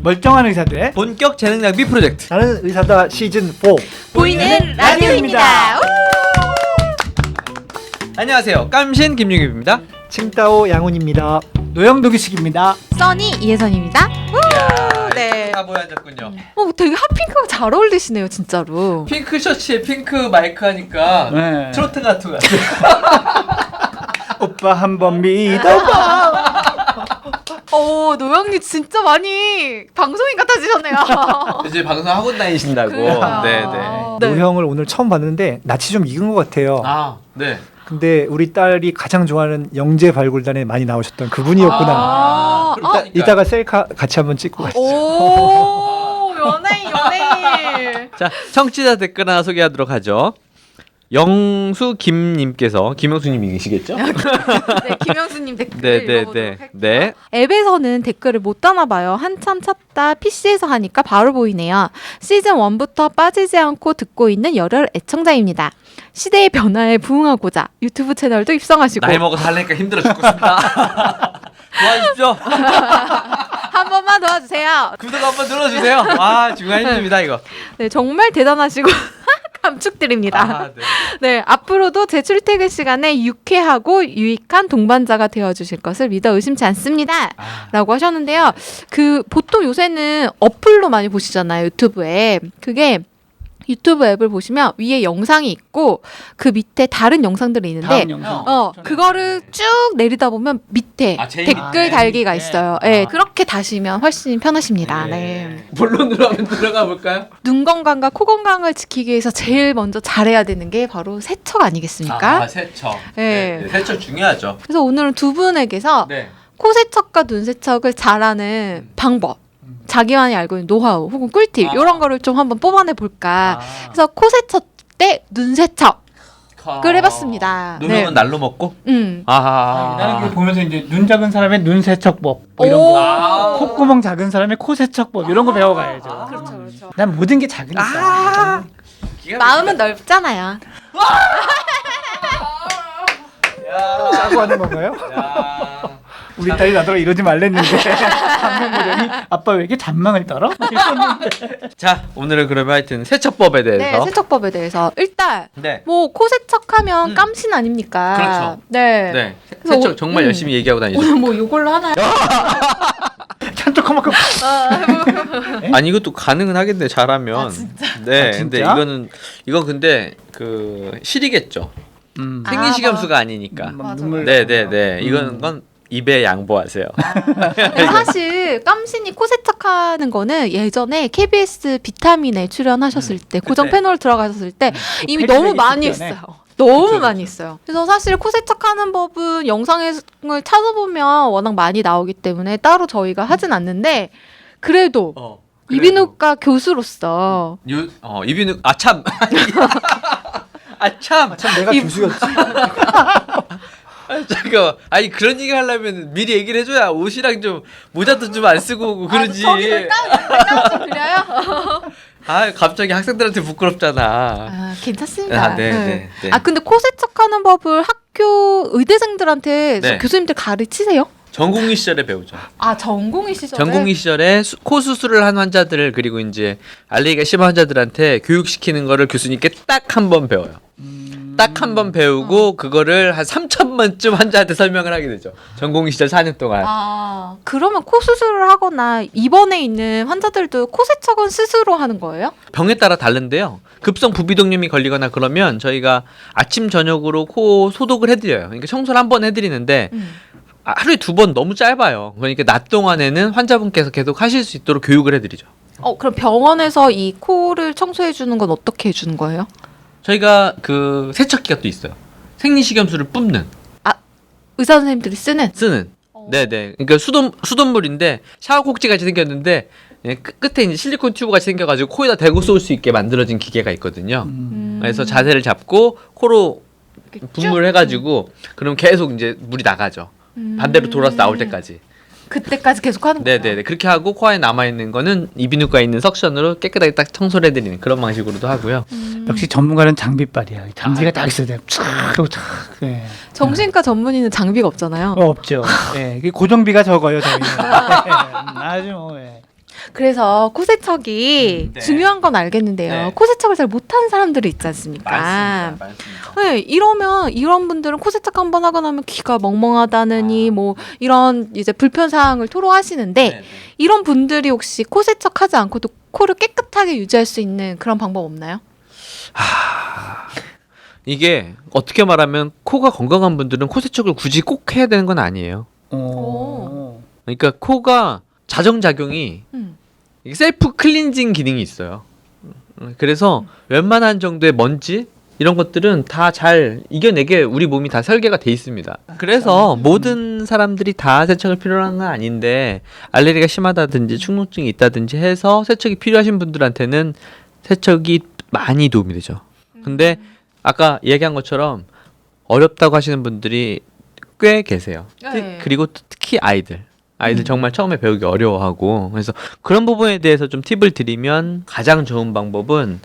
멀쩡한 의사들의 본격 재능 낭비 프로젝트. 나는 의사다 시즌 4 보이는 라디오입니다. 안녕하세요. 깜신 김유규입니다. 칭따오 양훈입니다. 노영도기식입니다. 써니 이혜선입니다. 네. 다 모여앉았군요. 되게 핫핑크가 잘 어울리시네요, 진짜로. 핑크 셔츠에 핑크 마이크 하니까 네. 트로트 같은 거 같아요. 오빠 한번 믿어봐. 노영님 진짜 많이 방송인 같아지셨네요. 이제 방송 학원 다니신다고. 그러니까요. 네네. 노형을 오늘 처음 봤는데 낯이 좀 익은 것 같아요. 아, 네. 근데 우리 딸이 가장 좋아하는 영재 발굴단에 많이 나오셨던 그분이었구나. 이따가 셀카 같이 한번 찍고 가시죠. 오, 연예인. 자, 청취자 댓글 하나 소개하도록 하죠. 영수 김님께서 김영수님이시겠죠? 네, 김영수님 댓글 네, 읽어보도록 네, 할게요. 네. 앱에서는 댓글을 못 다나봐요. 한참 찾다 PC에서 하니까 바로 보이네요. 시즌 1부터 빠지지 않고 듣고 있는 열혈 애청자입니다. 시대의 변화에 부응하고자 유튜브 채널도 입성하시고 나이 먹어서 하려니까 힘들어 죽겠습니다. 도와주십시오. 한 번만 도와주세요. 구독 한번 눌러주세요. 와, 중요한 힘입니다 이거. 네, 정말 대단하시고 감축드립니다. 아, 네. 네, 앞으로도 제 출퇴근 시간에 유쾌하고 유익한 동반자가 되어주실 것을 믿어 의심치 않습니다. 라고 하셨는데요. 보통 요새는 어플로 많이 보시잖아요, 유튜브에. 그게 유튜브 앱을 보시면 위에 영상이 있고 그 밑에 다른 영상들이 있는데 그거를 쭉 내리다 보면 밑에 댓글 달기가 있어요. 네, 그렇게 다시면 훨씬 편하십니다. 네. 본론으로 한번 들어가 볼까요? 눈 건강과 코 건강을 지키기 위해서 제일 먼저 잘해야 되는 게 바로 세척 아니겠습니까? 세척. 네. 네, 세척 중요하죠. 그래서 오늘은 두 분에게서 네. 코 세척과 눈 세척을 잘하는 방법, 자기만이 알고 있는 노하우 혹은 꿀팁 이런 거를 좀 한번 뽑아내 볼까 해서 코 세척 대 눈 세척을 해봤습니다. 누명은 날로 먹고? 나는 그거 보면서 이제 눈 작은 사람의 눈 세척법 뭐 이런 거, 콧구멍 작은 사람의 코 세척법 이런 거 배워가야죠. 그렇죠. 난 모든 게 작으니까. 마음은 넓잖아요. 짜고 하는 건가요? 우리 딸이 나더러 이러지 말랬는데 한명 보더니 아빠 왜 이렇게 잔망을 떨어? 자, 오늘은 그러면 하여튼 세척법에 대해서. 네, 세척법에 대해서 일단 네. 뭐 코 세척하면 깜신 아닙니까? 그렇죠. 네. 네. 그래서 세척 정말 열심히 얘기하고 다니죠. 오늘 뭐 이걸로 하나요? 찬조그만큼 아니 이것도 가능은 하겠네 잘하면. 진짜? 네. 진짜? 근데 이건 근데 그 실이겠죠. 생리식염수가 아니니까. 맞아. 네네네. 이건 입에 양보하세요. 근데 사실 깜신이 코 세척하는 거는 예전에 KBS 비타민에 출연하셨을 때 고정 패널 들어가셨을 때 이미 너무 많이 했어요. 너무 많이 했어요. 그래서 사실 코 세척하는 법은 영상을 찾아보면 워낙 많이 나오기 때문에 따로 저희가 하진 않는데 그래도 이비인후과 교수로서 이비인후 참. 참 내가 교수였지. 잠깐. 아니 그런 얘기 하려면 미리 얘기를 해줘야 옷이랑 좀 모자도 좀 안 쓰고 오고 그러지. 저기 좀 드려요? 갑자기 학생들한테 부끄럽잖아. 괜찮습니다. 네. 근데 코 세척하는 법을 학교 의대생들한테 네. 교수님들 가르치세요? 전공의 시절에 배우죠. 전공의 시절에? 전공의 시절에 코 수술을 한 환자들 그리고 이제 알레르기가 심한 환자들한테 교육시키는 거를 교수님께 딱 한 번 배워요. 딱 한 번 배우고 그거를 한 3,000번쯤 환자한테 설명을 하게 되죠. 전공의 시절 4년 동안. 그러면 코 수술을 하거나 입원해 있는 환자들도 코 세척은 스스로 하는 거예요? 병에 따라 다른데요. 급성 부비동염이 걸리거나 그러면 저희가 아침 저녁으로 코 소독을 해드려요. 그러니까 청소를 한 번 해드리는데 하루에 2번 너무 짧아요. 그러니까 낮 동안에는 환자분께서 계속 하실 수 있도록 교육을 해드리죠. 그럼 병원에서 이 코를 청소해 주는 건 어떻게 해주는 거예요? 저희가 그 세척기가 또 있어요. 생리식염수를 뿜는. 의사 선생님들이 쓰는? 네네. 그러니까 수돗물인데 샤워꼭지 같이 생겼는데 끝에 이제 실리콘 튜브 같이 생겨가지고 코에다 대고 쏠 수 있게 만들어진 기계가 있거든요. 그래서 자세를 잡고 코로 분무를 해가지고 그럼 계속 이제 물이 나가죠. 반대로 돌아서 나올 때까지. 그때까지 계속 하는 거예요? 네네. 그렇게 하고 코에 남아있는 거는 이비인후과에 있는 석션으로 깨끗하게 딱 청소를 해드리는 그런 방식으로도 하고요. 역시 전문가는 장비빨이야. 장비가 딱 있어야 돼. 네. 정신과 전문의는 장비가 없잖아요. 없죠. 네. 고정비가 적어요 저희는. 아주 뭐. 그래서 코 세척이 네. 중요한 건 알겠는데요. 네. 코 세척을 잘 못하는 사람들이 있지 않습니까? 많습니다. 네, 이러면 이런 분들은 코 세척 한번 하고 나면 귀가 멍멍하다느니 뭐 이런 이제 불편 사항을 토로하시는데 네. 이런 분들이 혹시 코 세척하지 않고도 코를 깨끗하게 유지할 수 있는 그런 방법 없나요? 이게 어떻게 말하면 코가 건강한 분들은 코 세척을 굳이 꼭 해야 되는 건 아니에요. 그러니까 코가 자정작용이 이게 셀프 클렌징 기능이 있어요. 그래서 웬만한 정도의 먼지 이런 것들은 다 잘 이겨내게 우리 몸이 다 설계가 돼 있습니다. 그래서 모든 사람들이 다 세척을 필요로 하는 건 아닌데 알레르기가 심하다든지 축농증이 있다든지 해서 세척이 필요하신 분들한테는 세척이 많이 도움이 되죠. 근데 아까 얘기한 것처럼 어렵다고 하시는 분들이 꽤 계세요. 네. 그리고 특히 아이들 정말 처음에 배우기 어려워하고 그래서 그런 부분에 대해서 좀 팁을 드리면 가장 좋은 방법은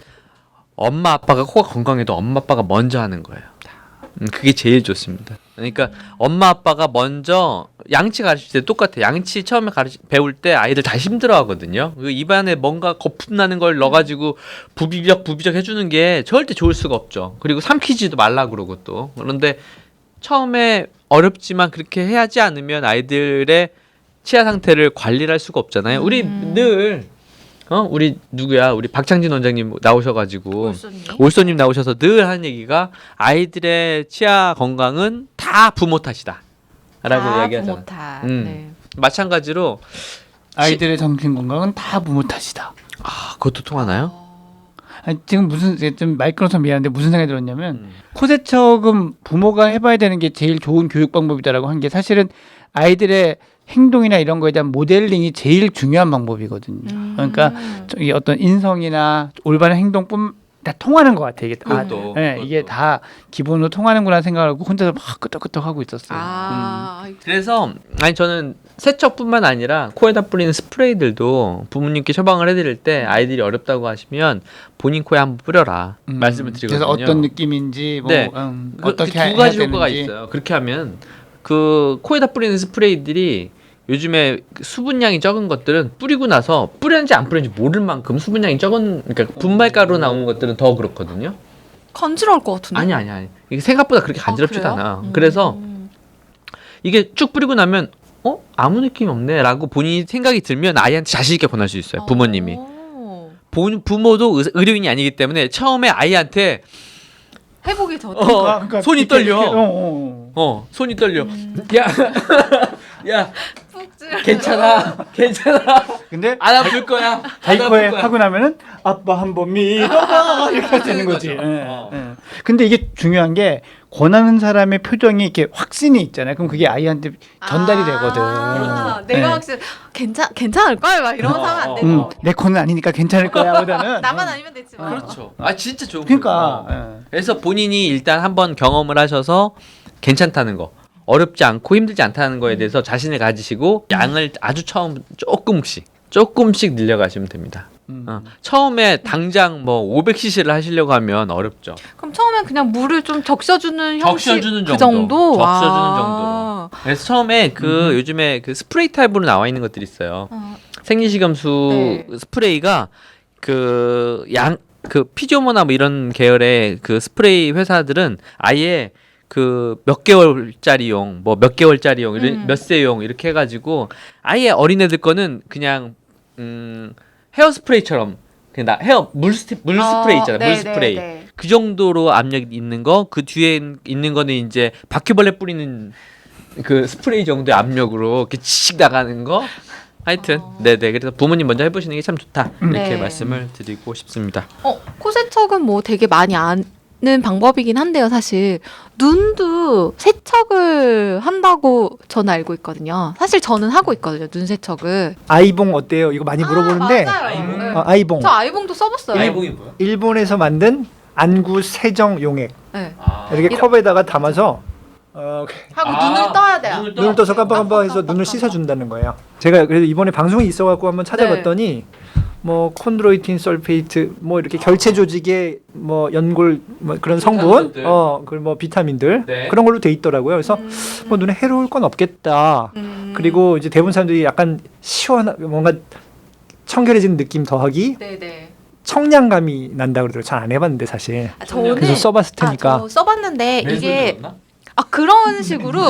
엄마 아빠가 코가 건강해도 엄마 아빠가 먼저 하는 거예요. 그게 제일 좋습니다. 그러니까 엄마 아빠가 먼저 양치 가르칠 때 똑같아요. 양치 처음에 배울 때 아이들 다 힘들어하거든요. 그 입안에 뭔가 거품 나는 걸 넣어가지고 부비적 해주는 게 절대 좋을 수가 없죠. 그리고 삼키지도 말라 그러고 또 그런데 처음에 어렵지만 그렇게 해야지 않으면 아이들의 치아 상태를 관리를 할 수가 없잖아요. 우리 늘 우리 누구야? 우리 박창진 원장님 나오셔가지고 올소님 나오셔서 늘 하는 얘기가 아이들의 치아 건강은 다 부모 탓이다. 라고 얘기하잖아. 부모 탓. 네. 마찬가지로 아이들의 정신 건강은 다 부모 탓이다. 그것도 통하나요? 아니, 지금 좀 말 끊어서 미안한데 무슨 생각이 들었냐면 코 세척은 부모가 해봐야 되는 게 제일 좋은 교육 방법이다라고 한 게 사실은 아이들의 행동이나 이런 거에 대한 모델링이 제일 중요한 방법이거든요. 그러니까 이 어떤 인성이나 올바른 행동뿐 다 통하는 것 같아. 이게 이게 다 기본으로 통하는구나 생각을 하고 혼자서 막 끄떡끄떡 하고 있었어요. 그래서 저는 세척뿐만 아니라 코에다 뿌리는 스프레이들도 부모님께 처방을 해드릴 때 아이들이 어렵다고 하시면 본인 코에 한번 뿌려라 말씀을 드리거든요. 그래서 어떤 느낌인지 뭐 네. 어떻게 두 가지 해야 효과가 되는지. 있어요. 그렇게 하면 그 코에다 뿌리는 스프레이들이 요즘에 수분량이 적은 것들은 뿌리고 나서 뿌렸는지 안 뿌렸는지 모를 만큼 수분량이 적은 그러니까 분말가루 나오는 것들은 더 그렇거든요. 간지러울 것 같은데. 아니. 이게 생각보다 그렇게 간지럽지도 그래요? 않아. 그래서 이게 쭉 뿌리고 나면 아무 느낌이 없네라고 본인이 생각이 들면 아이한테 자신 있게 권할 수 있어요. 부모님이. 부모도 의료인이 아니기 때문에 처음에 아이한테 회복이 더 그러니까 손이 이렇게, 떨려. 이렇게, 손이 떨려. 야, 푹 괜찮아. 근데 안 아플 거야. 다이코에 하고 나면은 아빠 한번 믿어봐 이렇게 되는 거지. 근데 이게 중요한 게 권하는 사람의 표정이 이렇게 확신이 있잖아요. 그럼 그게 아이한테 전달이 되거든. 내가 확실히 괜찮을 걸 막 이러면서 하면 안 되고. 내 코는 아니니까 괜찮을 거야. 보다는 나만 아니면 됐지 뭐. 그렇죠. 진짜 좋은 그러니까. 거예요. 그래서 본인이 일단 한번 경험을 하셔서 괜찮다는 거. 어렵지 않고 힘들지 않다는 거에 대해서 자신을 가지시고 양을 아주 처음 조금씩 늘려가시면 됩니다. 처음에 당장 뭐 500cc를 하시려고 하면 어렵죠. 그럼 처음엔 그냥 물을 좀 적셔주는 형식 적셔주는 그 정도? 적셔주는 정도로. 그래서 처음에 요즘에 그 스프레이 타입으로 나와 있는 것들이 있어요. 생리식염수 스프레이가 그 피조모나 뭐 이런 계열의 그 스프레이 회사들은 아예 그 몇 개월짜리용, 뭐 몇 개월짜리용, 몇 세용 이렇게 해가지고 아예 어린애들 거는 그냥 헤어 스프레이처럼 그냥 물 스프레이 있잖아요. 물 스프레이. 그 정도로 압력이 있는 거, 그 뒤에 있는 거는 이제 바퀴벌레 뿌리는 그 스프레이 정도의 압력으로 이렇게 칙 나가는 거. 하여튼 네네 그래서 부모님 먼저 해보시는 게 참 좋다 이렇게 말씀을 드리고 싶습니다. 코 세척은 뭐 되게 많이 아는 방법이긴 한데요. 사실 눈도 세척을 한다고 저는 알고 있거든요. 사실 저는 하고 있거든요. 눈 세척을. 아이봉 어때요? 이거 많이 물어보는데 맞아요. 아이봉. 저 아이봉도 써봤어요. 아이봉이 뭐야? 일본에서 만든 안구 세정 용액. 네. 이렇게 컵에다가 담아서 하고 눈을 떠야 돼요. 눈을 떠서 깜빡깜빡해서 눈을 씻어준다는 거예요. 제가 그래서 이번에 방송이 있어갖고 한번 찾아봤더니 뭐 콘드로이틴 설페이트 뭐 이렇게 결체 조직의 뭐 연골 뭐 그런 성분 그리고 뭐 비타민들 그런 걸로 돼 있더라고요. 그래서 뭐 눈에 해로울 건 없겠다. 그리고 이제 대부분 사람들이 약간 시원한 뭔가 청결해지는 느낌 더하기 네네. 청량감이 난다 그러더라고요. 잘 안 해봤는데 사실. 저는 그래서 써봤을 테니까. 저 써봤는데 이게 멘솔이었나? 그런 식으로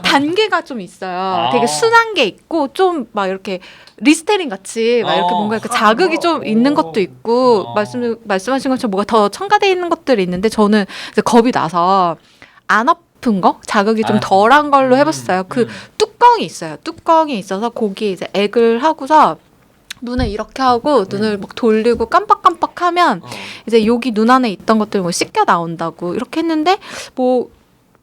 단계가 좀 있어요. 되게 순한 게 있고 좀 막 이렇게 리스테린 같이 막 이렇게 뭔가 이렇게 자극이 좀 있는 것도 있고 말씀하신 것처럼 뭐가 더 첨가돼 있는 것들이 있는데 저는 이제 겁이 나서 안 아픈 거 자극이 좀 덜한 걸로 해봤어요. 그 뚜껑이 있어요. 뚜껑이 있어서 거기에 이제 액을 하고서 눈에 이렇게 하고 눈을 막 돌리고 깜빡깜빡하면 이제 여기 눈 안에 있던 것들 뭐 씻겨 나온다고 이렇게 했는데 뭐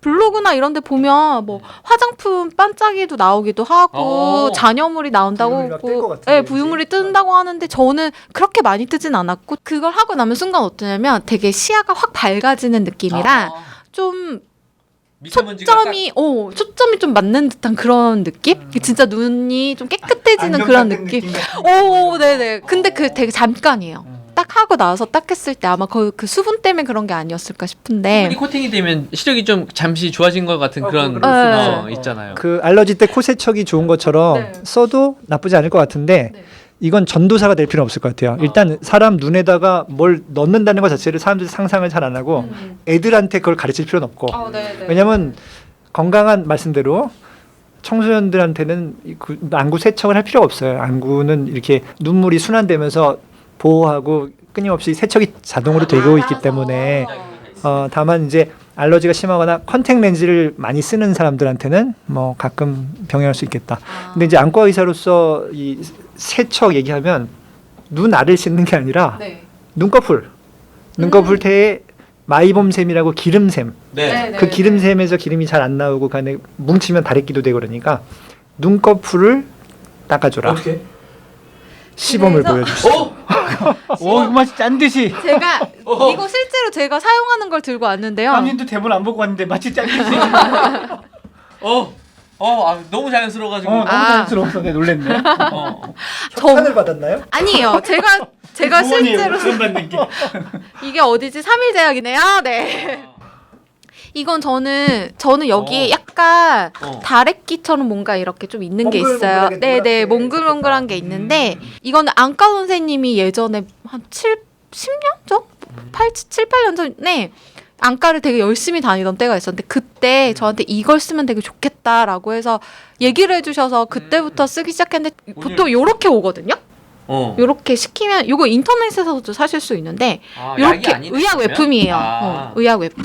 블로그나 이런 데 보면 뭐 화장품 반짝이도 나오기도 하고 잔여물이 나온다고 부유물이 막 뜰것 하고 같은데, 부유물이 뜬다고 하는데 저는 그렇게 많이 뜨진 않았고 그걸 하고 나면 순간 어떠냐면 되게 시야가 확 밝아지는 느낌이라 좀 초점이 좀 맞는 듯한 그런 느낌? 진짜 눈이 좀 깨끗해지는 그런 느낌. 오, 네네. 근데 그 되게 잠깐이에요. 딱 하고 나서 딱 했을 때 아마 그 수분 때문에 그런 게 아니었을까 싶은데. 수분이 코팅이 되면 시력이 좀 잠시 좋아진 것 같은 그런 있잖아요. 그 알러지 때 코세척이 좋은 것처럼 네. 써도 나쁘지 않을 것 같은데 네. 이건 전도사가 될 필요는 없을 것 같아요. 일단 사람 눈에다가 뭘 넣는다는 것 자체를 사람들이 상상을 잘 안 하고 애들한테 그걸 가르칠 필요는 없고 왜냐면 건강한 말씀대로 청소년들한테는 그 안구 세척을 할 필요가 없어요. 안구는 이렇게 눈물이 순환되면서 보호하고 끊임없이 세척이 자동으로 되고 있기 때문에 다만 이제 알러지가 심하거나 컨택 렌즈를 많이 쓰는 사람들한테는 뭐 가끔 병행할 수 있겠다. 근데 이제 안과 의사로서 이 세척 얘기하면 눈 알을 씻는 게 아니라 눈꺼풀 눈꺼풀태에 마이봄샘이라고 기름샘 그 기름샘에서 기름이 잘 안 나오고 그 안에 뭉치면 다래끼도 되고 그러니까 눈꺼풀을 닦아줘라. 어떻게? 시범을 보여주시죠. 오, 마치 짠 듯이. 제가 이거 실제로 제가 사용하는 걸 들고 왔는데요. 남진도 대본 안 보고 왔는데 마치 짠 듯이. 너무 자연스러워가지고. 너무 자연스러워서 내가 놀랬네. 협찬을 받았나요? 아니에요. 제가 실제로 그런 받는 게. 이게 어디지? 3일 제약이네요. 네. 이건 저는 여기 약간 다래끼처럼 뭔가 이렇게 좀 있는 게 있어요. 몽글몽글하게 네네, 노랗게 몽글몽글한 게 있는데 이거는 안과 선생님이 예전에 한 10년 전? 7, 8년 전에 안과를 되게 열심히 다니던 때가 있었는데 그때 저한테 이걸 쓰면 되게 좋겠다라고 해서 얘기를 해주셔서 그때부터 쓰기 시작했는데 보통 요렇게 오거든요. 요렇게 시키면 요거 인터넷에서도 사실 수 있는데 요렇게 의약 외품이에요. 의약 외품.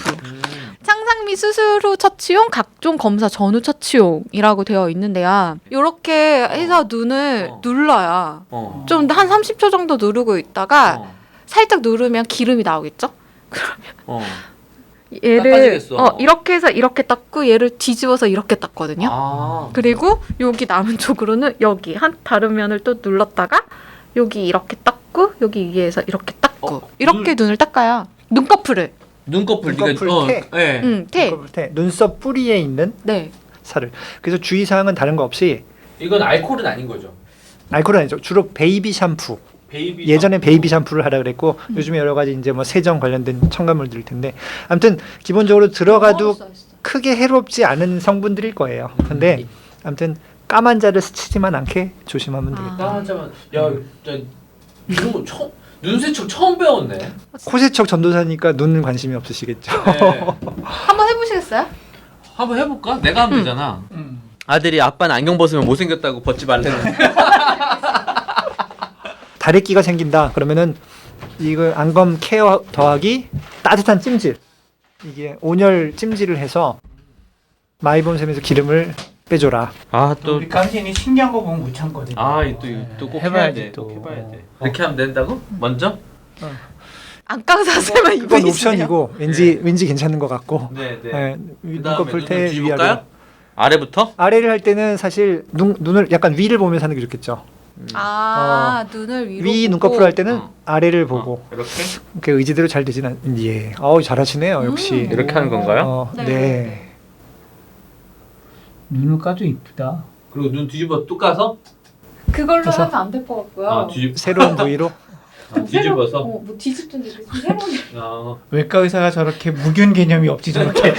창상미 수술 후 처치용, 각종 검사 전후 처치용이라고 되어 있는데요. 요렇게 해서 눈을 눌러요. 좀 한 30초 정도 누르고 있다가 살짝 누르면 기름이 나오겠죠? 그러면 얘를 닦아지겠어. 이렇게 해서 이렇게 닦고 얘를 뒤집어서 이렇게 닦거든요. 그리고 여기 남은 쪽으로는 여기 한 다른 면을 또 눌렀다가 여기 이렇게 닦고 여기 위에서 이렇게 닦고 이렇게 눈을 닦아요. 눈꺼풀을. 눈꺼풀 태. 테. 눈꺼풀태. 눈썹 뿌리에 있는 네. 살을. 그래서 주의사항은 다른 거 없이 이건 알코올은 아닌 거죠. 알코올은 아니죠. 주로 베이비 샴푸. 예전에 베이비 샴푸를 하라 그랬고 요즘에 여러 가지 이제 뭐 세정 관련된 첨가물들일 텐데 아무튼 기본적으로 들어가도 크게 해롭지 않은 성분들일 거예요. 근데 아무튼 까만 자를 스치지만 않게 조심하면 되겠다. 이런 거 처음 눈세척 처음 배웠네. 코세척 전도사니까 눈 관심이 없으시겠죠. 한번 해보시겠어요? 한번 해볼까? 내가 하면 되잖아. 아들이 아빠는 안경 벗으면 못생겼다고 벗지 말래는. 다래끼가 생긴다. 그러면은 이거 안검 케어 더하기 따뜻한 찜질. 이게 온열 찜질을 해서 마이봄샘에서 기름을 빼줘라. 우리 깜진이 신기한 거 보면 못 참거든. 또꼭 해봐야지 해야 돼. 또. 꼭 해봐야 돼. 이렇게 하면 된다고? 먼저? 안과 선생님은 이건 이분이시네요. 옵션이고 왠지 괜찮은 것 같고. 눈꺼풀 줄까요? 아래부터? 아래를 할 때는 사실 눈을 약간 위를 보면서 하는 게 좋겠죠. 눈을 위로 위 보고. 눈꺼풀 할 때는 아래를 보고 이렇게? 그 의지대로 잘 되지는 예. 잘하시네요 역시. 이렇게 하는 건가요? 네. 눈을 까도 이쁘다. 그리고 눈 뒤집어 뚝 까서? 그걸로 그래서- 하면 안 될 것 같고요. 새로운 부위로. 뒤집어서? 뭐 뒤집든지 새로운 외과 의사가 저렇게 무균 개념이 없지 저렇게.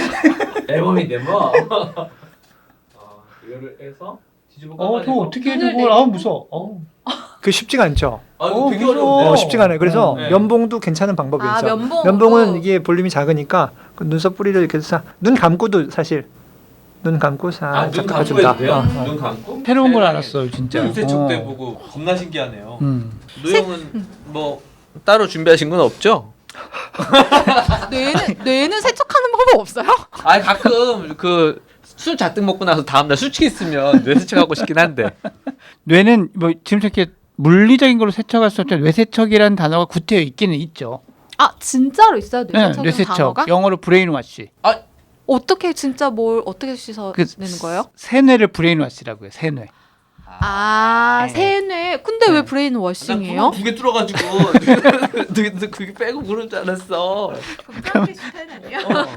앨범인데 뭐. 이거를 해서 뒤집어 저 어떻게 해줘 그걸? 무서워. 그 쉽지가 않죠. 되게 무서워. 쉽지가 않아요. 그래서 네. 면봉도 괜찮은 방법이 아, 있죠. 면봉으로? 면봉은 이게 볼륨이 작으니까 그 눈썹 뿌리를 이렇게 해서 눈 감고도 사실 눈 감고 살짝 눈 감고 닦아준다. 해도 돼요? 어. 눈 감고? 새로운 걸 알았어요, 진짜. 눈세척도 해보고 겁나 신기하네요. 노영은 뭐 따로 준비하신 건 없죠? 뇌는 세척하는 방법 없어요? 아 가끔 그 술 잔뜩 먹고 나서 다음날 술 취했으면 뇌 세척하고 싶긴 한데. 뇌는 뭐 지금 이렇게 물리적인 걸로 세척할 수 없죠. 뇌세척이라는 단어가 구태여 있기는 있죠. 아 진짜로 있어요 뇌세척 뇌세척. 단어가? 영어로 브레인워시. 어떻게 진짜 뭘 어떻게 씻어내는 그 거예요? 세뇌를 브레인워시라고 해요. 세뇌. 아 네. 세뇌. 근데 왜 브레인 워싱이에요? 두개 뚫어가지고 그게 빼고 그런 줄 알았어.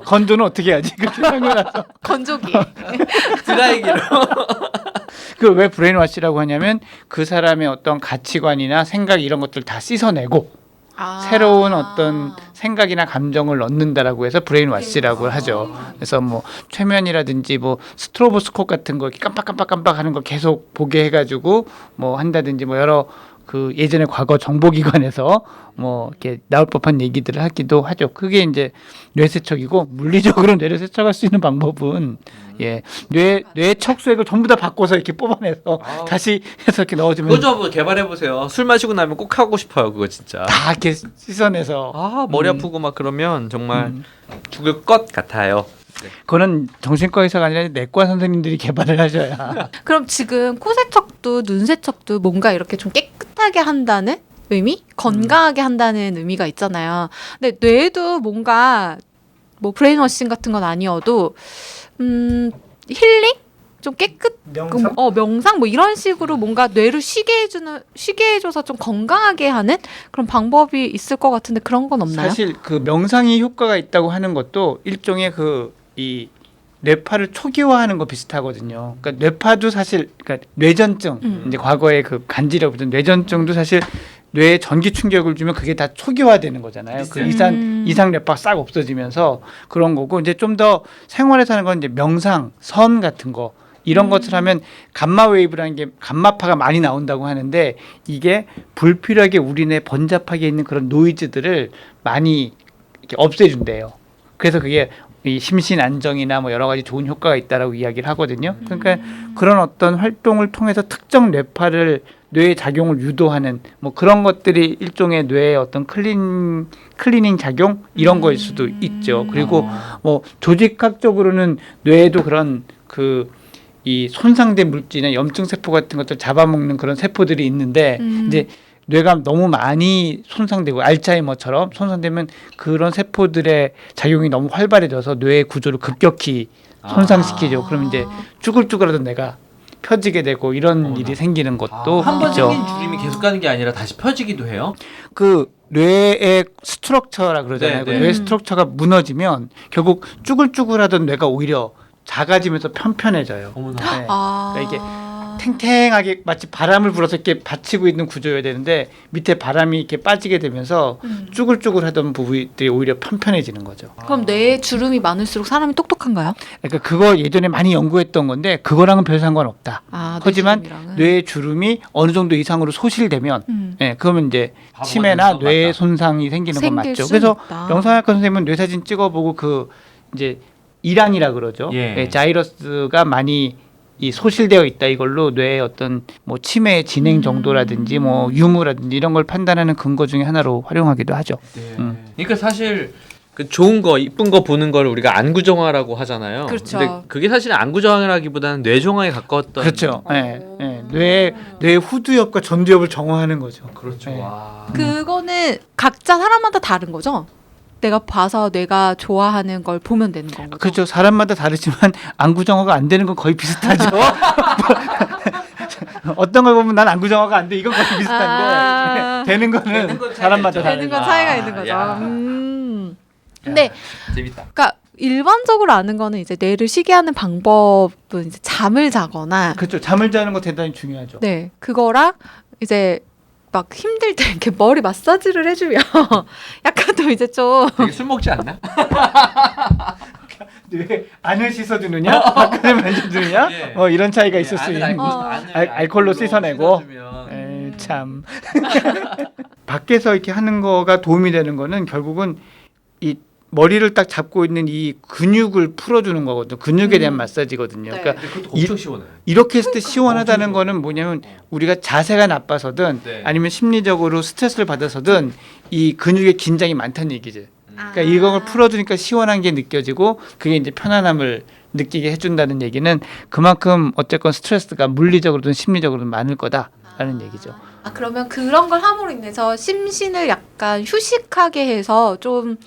건조는 어떻게 하지? 그렇게 하고 나서 건조기. 드라이기로. 그 왜 브레인워시라고 하냐면 그 사람의 어떤 가치관이나 생각 이런 것들 다 씻어내고 새로운 어떤 생각이나 감정을 넣는다라고 해서 브레인워시라고 하죠. 그래서 뭐 최면이라든지 뭐 스트로보스콕 같은 거 이렇게 깜빡깜빡깜빡 하는 거 계속 보게 해가지고 뭐 한다든지 뭐 여러 그 예전에 과거 정보기관에서 뭐 이렇게 나올 법한 얘기들을 하기도 하죠. 그게 이제 뇌세척이고 물리적으로 뇌를 세척할 수 있는 방법은 뇌 척수액을 전부 다 바꿔서 이렇게 뽑아내서 다시 해서 이렇게 넣어주면 그거 좀 한번 개발해 보세요. 술 마시고 나면 꼭 하고 싶어요. 그거 진짜. 다 이렇게 씻어내서 머리 아프고 막 그러면 정말 죽을 것 같아요. 그거는 정신과 의사가 아니라 내과 선생님들이 개발을 하셔야. 그럼 지금 코 세척도 눈 세척도 뭔가 이렇게 좀 깨끗하게 한다는 의미? 건강하게 한다는 의미가 있잖아요. 근데 뇌도 뭔가 뭐 브레인워싱 같은 건 아니어도 힐링? 좀 깨끗 명상? 명상 뭐 이런 식으로 뭔가 뇌를 쉬게 해줘서 좀 건강하게 하는 그런 방법이 있을 것 같은데 그런 건 없나요? 사실 그 명상이 효과가 있다고 하는 것도 일종의 이 뇌파를 초기화하는 거 비슷하거든요. 그러니까 뇌파도 사실 그러니까 뇌전증 이제 과거에 그 간지라고 부르던 뇌전증도 사실 뇌에 전기 충격을 주면 그게 다 초기화되는 거잖아요. 그 이상 뇌파 싹 없어지면서 그런 거고 이제 좀 더 생활에서 하는 건 이제 명상, 선 같은 거 이런 것을 하면 감마 웨이브라는 게 감마파가 많이 나온다고 하는데 이게 불필요하게 우리 뇌 번잡하게 있는 그런 노이즈들을 많이 이렇게 없애준대요. 그래서 그게 이 심신 안정이나 뭐 여러 가지 좋은 효과가 있다라고 이야기를 하거든요. 그러니까 그런 어떤 활동을 통해서 특정 뇌파를 뇌의 작용을 유도하는 뭐 그런 것들이 일종의 뇌의 어떤 클리닝 작용 이런 거일 수도 있죠. 그리고 뭐 조직학적으로는 뇌에도 그런 이 손상된 물질이나 염증 세포 같은 것들 잡아먹는 그런 세포들이 있는데 이제 뇌가 너무 많이 손상되고 알츠하이머처럼 손상되면 그런 세포들의 작용이 너무 활발해져서 뇌의 구조를 급격히 손상시키죠. 그럼 이제 쭈글쭈글하던 뇌가 펴지게 되고 이런 일이 생기는 것도 한 번 있죠. 생긴 주름이 계속 가는 게 아니라 다시 펴지기도 해요. 그 뇌의 스트럭처라 그러잖아요. 네, 네. 그 뇌 스트럭처가 무너지면 결국 쭈글쭈글하던 뇌가 오히려 작아지면서 편편해져요. 어머나. 네. 그러니까 이게 탱탱하게 마치 바람을 불어서 이렇게 받치고 있는 구조여야 되는데 밑에 바람이 이렇게 빠지게 되면서 쭈글쭈글하던 부분들이 오히려 편편해지는 거죠. 그럼 뇌에 주름이 많을수록 사람이 똑똑한가요? 그러니까 그거 예전에 많이 연구했던 건데 그거랑은 별 상관없다. 하지만 뇌주름이랑은. 뇌의 주름이 어느 정도 이상으로 소실되면 그러면 이제 바보가 치매나 될수 뇌 있다. 손상이 생기는 건 생길 맞죠. 수 그래서 있다. 영상학과 선생님은 뇌사진 찍어보고 그 이제 이랑이라 그러죠. 예. 자이러스가 많이 이 소실되어 있다 이걸로 뇌의 어떤 뭐 치매의 진행 정도라든지 뭐 유무라든지 이런 걸 판단하는 근거 중에 하나로 활용하기도 하죠. 네. 그러니까 사실 그 좋은 거, 이쁜 거 보는 걸 우리가 안구정화라고 하잖아요. 그렇죠. 근데 그게 사실 안구정화라기보다는 뇌정화에 가까웠던. 그렇죠. 뇌의 후두엽과 전두엽을 정화하는 거죠. 그렇죠. 네. 와. 그거는 각자 사람마다 다른 거죠? 내가 봐서 내가 좋아하는 걸 보면 되는 건가요? 그렇죠. 사람마다 다르지만 안구정화가 안 되는 건 거의 비슷하죠. 어떤 걸 보면 난 안구정화가 안 돼. 이건 거의 비슷한데 되는 거는 되는 건 사람마다 차이가 되는 다르죠. 건 차이가 있는 거죠. 야. 근데 재밌다. 그러니까 일반적으로 아는 거는 이제 뇌를 쉬게 하는 방법은 이제 잠을 자거나 그렇죠. 잠을 자는 거 대단히 중요하죠. 네 그거랑 이제 막 힘들 때 이렇게 머리 마사지를 해주면 약간 또 이제 좀 되게 술 먹지 않나? 뇌 안을 씻어주느냐, 바깥을 만져주느냐, 예. 이런 차이가 있을 수 있는. 알고 알콜로 씻어내고. 참. 밖에서 이렇게 하는 거가 도움이 되는 거는 결국은 이 머리를 딱 잡고 있는 이 근육을 풀어주는 거거든요. 근육에 대한 마사지거든요. 네. 그러니까 근데 그것도 엄청 시원해요. 이렇게 했을 때 시원하다는 엄청 거는 뭐냐면 우리가 자세가 나빠서든 네. 아니면 심리적으로 스트레스를 받아서든 이 근육에 긴장이 많다는 얘기지. 그러니까 이걸 풀어주니까 시원한 게 느껴지고 그게 이제 편안함을 느끼게 해준다는 얘기는 그만큼 어쨌건 스트레스가 물리적으로든 심리적으로든 많을 거다라는 얘기죠. 그러면 그런 걸 함으로 인해서 심신을 약간 휴식하게 해서 좀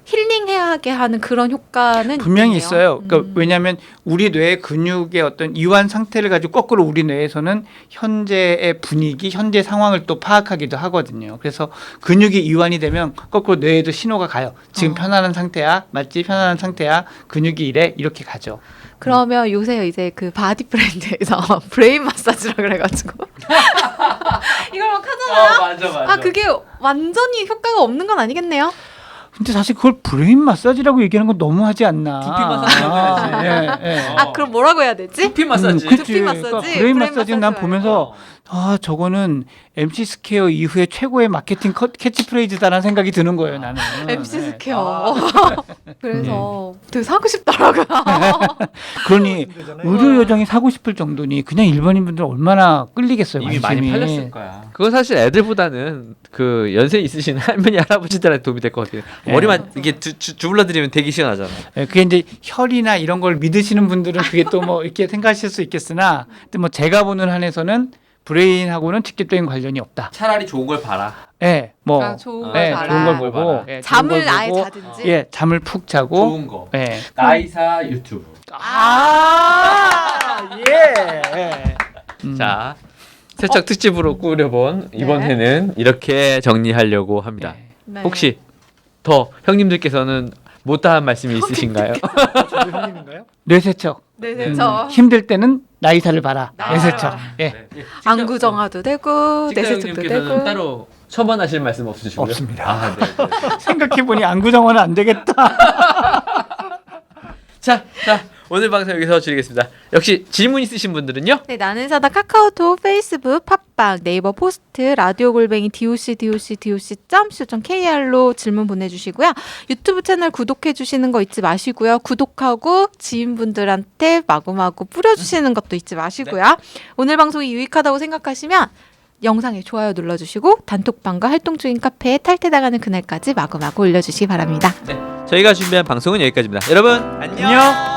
힐링하게 하는 그런 효과는 분명히 있네요. 있어요. 그러니까 왜냐하면 우리 뇌의 근육의 어떤 이완 상태를 가지고 거꾸로 우리 뇌에서는 현재의 분위기, 현재 상황을 또 파악하기도 하거든요. 그래서 근육이 이완이 되면 거꾸로 뇌에도 신호가 가요. 지금 편안한 상태야, 맞지? 편안한 상태야. 근육이 이래 이렇게 가죠. 그러면 요새 이제 그 바디 브랜드에서 브레인 마사지라 그래가지고 이걸 막 하잖아요. 맞아. 그게 완전히 효과가 없는 건 아니겠네요. 근데 사실 그걸 브레인 마사지라고 얘기하는 건 너무하지 않나. 두피 마사지라고 해야지. 예. 그럼 뭐라고 해야 되지? 두피 마사지. 그치. 두피 마사지? 그러니까 브레인 마사지는 난 마사지 보면서 저거는 MC 스퀘어 이후에 최고의 마케팅 캐치프레이즈다라는 생각이 드는 거예요, 나는. MC 네. 스퀘어. 그래서 되게 사고 싶더라고요. 그러니 의료 요정이 사고 싶을 정도니 그냥 일반인 분들은 얼마나 끌리겠어요, 이미 관심이. 많이 팔렸을 거야. 그건 사실 애들보다는 그 연세 있으신 할머니 할아버지들한테 도움이 될 것 같아요. 머리만 이게 주물러드리면 되게 시원하잖아. 예, 그게 이제 혈이나 이런 걸 믿으시는 분들은 그게 또 뭐 이렇게 생각하실 수 있겠으나, 근데 뭐 제가 보는 한에서는 브레인하고는 직접적인 관련이 없다. 차라리 좋은 걸 봐라. 예, 뭐 좋은 예, 걸 좋은 걸 봐라. 보고 예, 좋은 잠을 걸 아예 보고, 자든지. 예, 잠을 푹 자고 좋은 거. 예. 나이사 유튜브. 예. 자, 세척 특집으로 꾸려본 이번 네. 회는 이렇게 정리하려고 합니다. 네. 혹시 더 형님들께서는 못다한 말씀이 있으신가요? 저도 형님인가요? 뇌세척. 네, 그렇죠. 힘들 때는 나이사를 봐라. 나이사. 뇌세척. 예. 안구정화도 되고 직장 내세척도 형님께서는 되고. 따로 첨언하실 말씀 없으시고요? 없습니다. 아, 네. 생각해 보니 안구정화는 안 되겠다. 자, 오늘 방송 여기서 마치겠습니다. 역시 질문 있으신 분들은요? 네, 나는 사다 카카오톡, 페이스북, 팟빵, 네이버 포스트, 라디오 골뱅이 doc.co.kr로 질문 보내주시고요. 유튜브 채널 구독해 주시는 거 잊지 마시고요. 구독하고 지인분들한테 마구마구 뿌려주시는 것도 잊지 마시고요. 오늘 방송이 유익하다고 생각하시면 영상에 좋아요 눌러주시고 단톡방과 활동 중인 카페에 탈퇴당하는 그날까지 마구마구 올려주시기 바랍니다. 네, 저희가 준비한 방송은 여기까지입니다. 여러분 안녕.